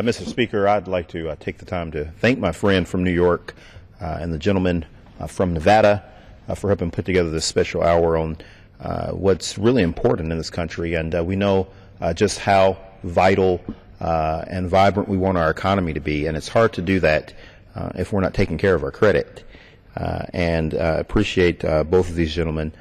Mr. Speaker, I'd like to take the time to thank my friend from New York and the gentleman from Nevada for helping put together this special hour on what's really important in this country. And we know just how vital and vibrant we want our economy to be, and it's hard to do that if we're not taking care of our credit. And I appreciate both of these gentlemen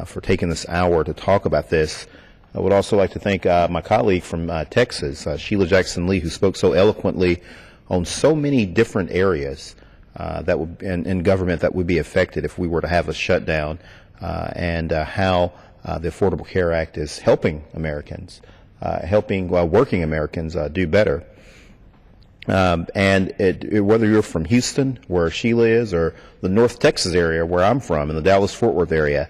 for taking this hour to talk about this. I would also like to thank my colleague from Texas, Sheila Jackson-Lee, who spoke so eloquently on so many different areas that would in government that would be affected if we were to have a shutdown, and how the Affordable Care Act is helping Americans, helping working Americans do better. And whether you're from Houston, where Sheila is, or the North Texas area where I'm from, in the Dallas-Fort Worth area,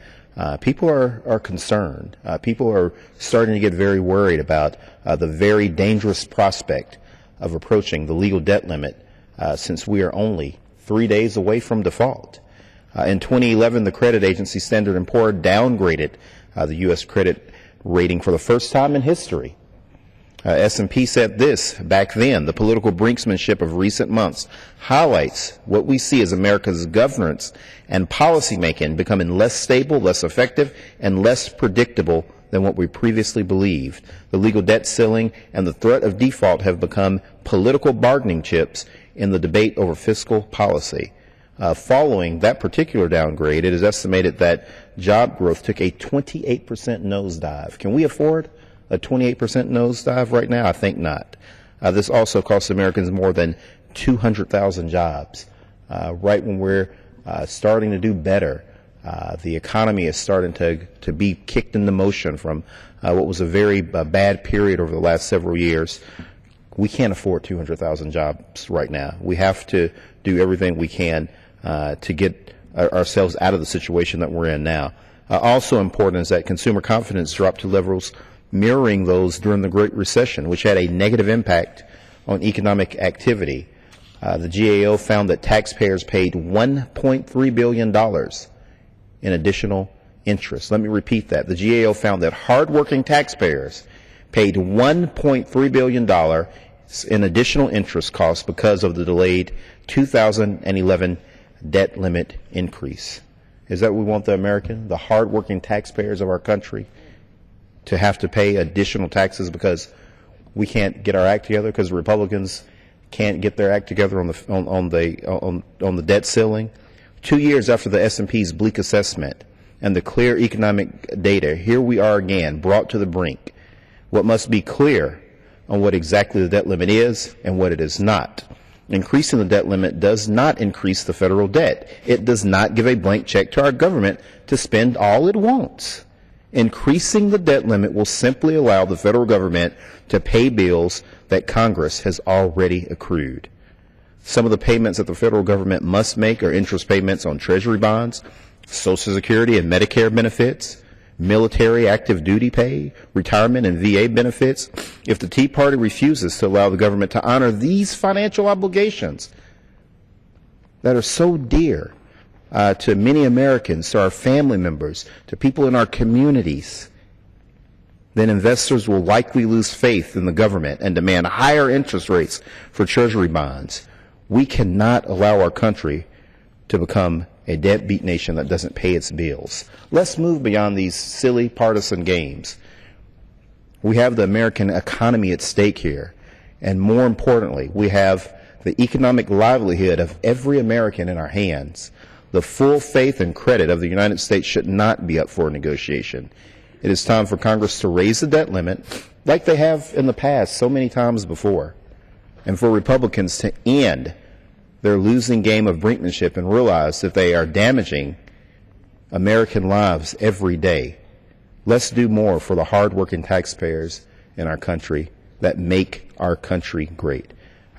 people are concerned. People are starting to get very worried about the very dangerous prospect of approaching the legal debt limit since we are only 3 days away from default. In 2011, the credit agency Standard & Poor's downgraded the U.S. credit rating for the first time in history. S&P said this back then: the political brinksmanship of recent months highlights what we see as America's governance and policymaking becoming less stable, less effective, and less predictable than what we previously believed. The legal debt ceiling and the threat of default have become political bargaining chips in the debate over fiscal policy. Following that particular downgrade, it is estimated that job growth took a 28% nosedive. Can we afford a 28% nosedive right now? I think not. This also costs Americans more than 200,000 jobs. Right when we're starting to do better, the economy is starting to be kicked into motion from what was a very bad period over the last several years. We can't afford 200,000 jobs right now. We have to do everything we can to get ourselves out of the situation that we're in now. Also important is that consumer confidence dropped to levels mirroring those during the Great Recession, which had a negative impact on economic activity. The GAO found that taxpayers paid $1.3 billion in additional interest. Let me repeat that. The GAO found that hardworking taxpayers paid $1.3 billion in additional interest costs because of the delayed 2011 debt limit increase. Is that what we want the hardworking taxpayers of our country to have to pay additional taxes because we can't get our act together, because Republicans can't get their act together on the debt ceiling? 2 years after the S&P's bleak assessment and the clear economic data, here we are again, brought to the brink. What must be clear on what exactly the debt limit is and what it is not. Increasing the debt limit does not increase the federal debt. It does not give a blank check to our government to spend all it wants. Increasing the debt limit will simply allow the federal government to pay bills that Congress has already accrued. Some of the payments that the federal government must make are interest payments on Treasury bonds, Social Security and Medicare benefits, military active duty pay, retirement and VA benefits. If the Tea Party refuses to allow the government to honor these financial obligations that are so dear to many Americans, to our family members, to people in our communities, then investors will likely lose faith in the government and demand higher interest rates for Treasury bonds. We cannot allow our country to become a deadbeat nation that doesn't pay its bills. Let's move beyond these silly partisan games. We have the American economy at stake here, and more importantly, we have the economic livelihood of every American in our hands. The full faith and credit of the United States should not be up for negotiation. It is time for Congress to raise the debt limit, like they have in the past so many times before, and for Republicans to end their losing game of brinkmanship and realize that they are damaging American lives every day. Let's do more for the hardworking taxpayers in our country that make our country great.